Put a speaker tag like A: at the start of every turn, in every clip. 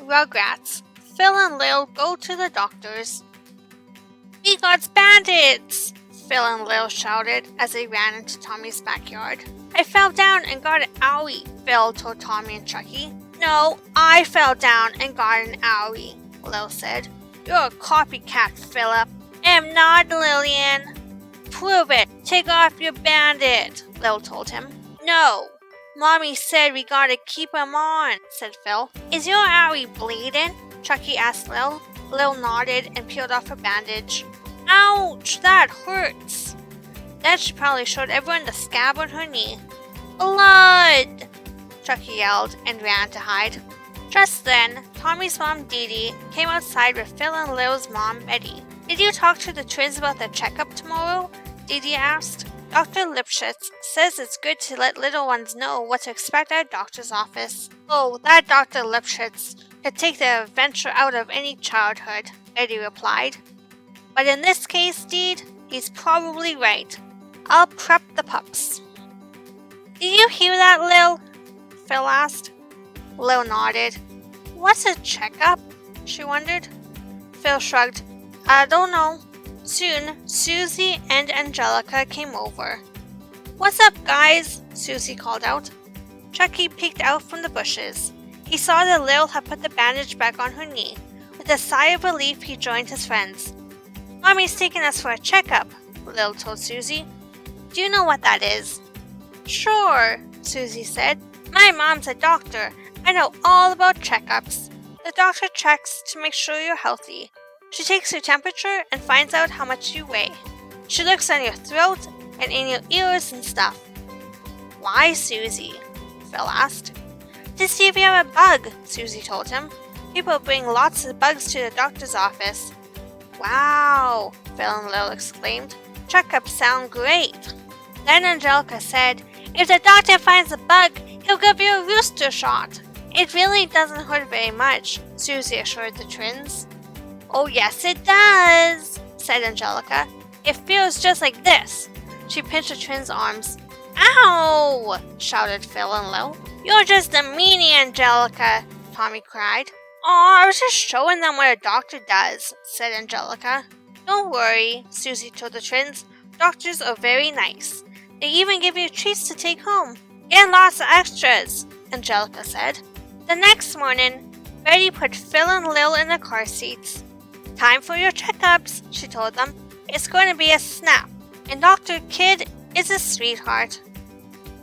A: Rugrats. Phil and Lil go to the doctor's. "We got bandits!" Phil and Lil shouted as they ran into Tommy's backyard. "I fell down and got an owie," Phil told Tommy and Chucky. "No, I fell down and got an owie," Lil said. "You're a copycat, Philip." "I'm not, Lillian." "Prove it. Take off your bandit," Lil told him. "No. Mommy said we gotta keep him on," said Phil. "Is your owie bleeding?" Chucky asked Lil. Lil nodded and peeled off her bandage. "Ouch, that hurts." Then she probably showed everyone the scab on her knee. "Blood!" Chucky yelled and ran to hide. Just then, Tommy's mom Dee Dee came outside with Phil and Lil's mom Betty. "Did you talk to the twins about their checkup tomorrow?" Dee Dee asked. "Dr. Lipschitz says it's good to let little ones know what to expect at a doctor's office." "Oh, that Dr. Lipschitz could take the adventure out of any childhood," Betty replied. "But in this case, Deed, he's probably right. I'll prep the pups." "Did you hear that, Lil?" Phil asked. Lil nodded. "What's a checkup?" she wondered. Phil shrugged. "I don't know." Soon, Susie and Angelica came over. "What's up, guys?" Susie called out. Chucky peeked out from the bushes. He saw that Lil had put the bandage back on her knee. With a sigh of relief, he joined his friends. "Mommy's taking us for a checkup," Lil told Susie. "Do you know what that is?" "Sure," Susie said. "My mom's a doctor. I know all about checkups. The doctor checks to make sure you're healthy. She takes your temperature and finds out how much you weigh. She looks on your throat and in your ears and stuff." "Why, Susie?" Phil asked. "To see if you have a bug," Susie told him. "People bring lots of bugs to the doctor's office." "Wow," Phil and Lil exclaimed. "Checkups sound great." Then Angelica said, "If the doctor finds a bug, he'll give you a rooster shot." "It really doesn't hurt very much," Susie assured the twins. "Oh, yes, it does," said Angelica. "It feels just like this." She pinched the twins' arms. "Ow!" shouted Phil and Lil. "You're just a meanie, Angelica," Tommy cried. "Aw, I was just showing them what a doctor does," said Angelica. "Don't worry," Susie told the twins. "Doctors are very nice. They even give you treats to take home. And lots of extras," Angelica said. The next morning, Betty put Phil and Lil in the car seats. "Time for your checkups," she told them. "It's going to be a snap, and Dr. Kidd is a sweetheart."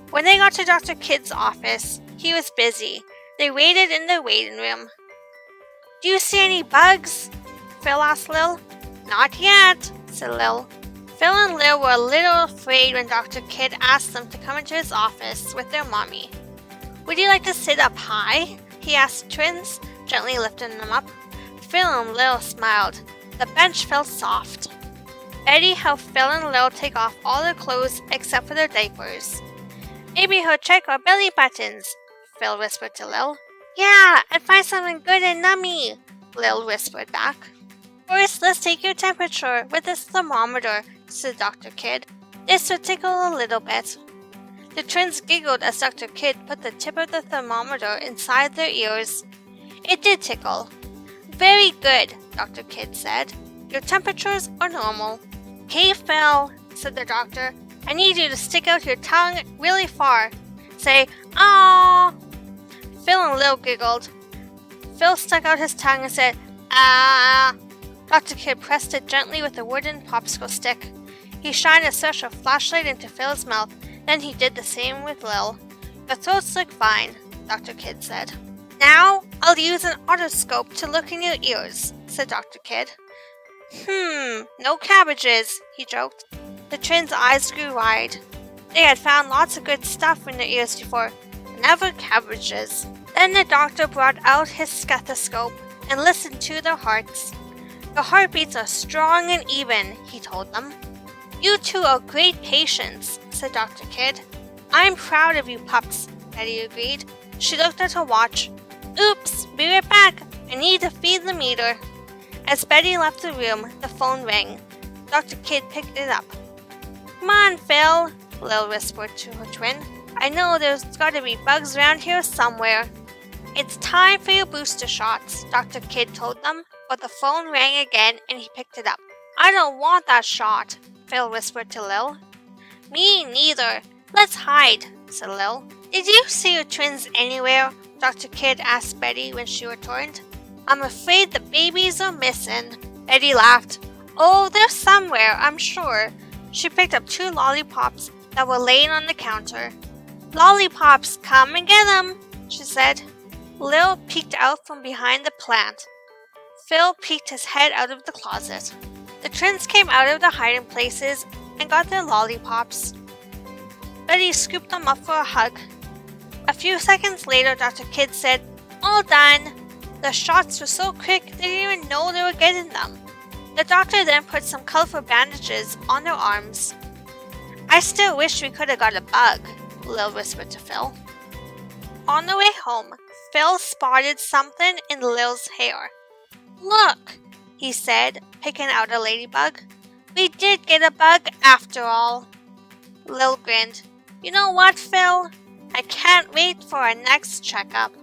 A: When they got to Dr. Kidd's office, he was busy. They waited in the waiting room. "Do you see any bugs?" Phil asked Lil. "Not yet," said Lil. Phil and Lil were a little afraid when Dr. Kidd asked them to come into his office with their mommy. "Would you like to sit up high?" he asked the twins, gently lifting them up. Phil and Lil smiled. The bench felt soft. Betty helped Phil and Lil take off all their clothes except for their diapers. "Maybe he'll check our belly buttons," Phil whispered to Lil. "Yeah, and find something good and nummy," Lil whispered back. "First, let's take your temperature with this thermometer," said Dr. Kidd. "This will tickle a little bit." The twins giggled as Dr. Kidd put the tip of the thermometer inside their ears. It did tickle. "Very good," Dr. Kidd said. "Your temperatures are normal." "Okay, Phil," said the doctor. "I need you to stick out your tongue really far. Say, aww." Phil and Lil giggled. Phil stuck out his tongue and said, "Ah." Dr. Kidd pressed it gently with a wooden popsicle stick. He shined a special flashlight into Phil's mouth, then he did the same with Lil. "Your throats look fine," Dr. Kidd said. "Now, I'll use an otoscope to look in your ears," said Dr. Kidd. No cabbages," he joked. The twins' eyes grew wide. They had found lots of good stuff in their ears before, but never cabbages. Then the doctor brought out his stethoscope and listened to their hearts. "Your heartbeats are strong and even," he told them. "You two are great patients," said Dr. Kidd. "I'm proud of you pups," Betty agreed. She looked at her watch. "Oops, be right back. I need to feed the meter." As Betty left the room, the phone rang. Dr. Kidd picked it up. "Come on, Phil," Lil whispered to her twin. "I know there's got to be bugs around here somewhere." It's time for your booster shots, Dr. Kidd told them, but the phone rang again and he picked it up. I don't want that shot, Phil whispered to Lil. Me neither. Let's hide, said Lil. Did you see your twins anywhere? Dr. Kidd asked Betty when she returned. I'm afraid the babies are missing. Betty laughed. Oh, they're somewhere, I'm sure. She picked up 2 lollipops that were laying on the counter. Lollipops, come and get them, she said. Lil peeked out from behind the plant. Phil peeked his head out of the closet. The twins came out of their hiding places and got their lollipops. Betty scooped them up for a hug. A few seconds later, Dr. Kidd said, All done. The shots were so quick they didn't even know they were getting them. The doctor then put some colorful bandages on their arms. I still wish we could have got a bug, Lil whispered to Phil. On the way home, Phil spotted something in Lil's hair. Look, he said, picking out a ladybug. We did get a bug after all. Lil grinned. You know what, Phil? I can't wait for our next checkup.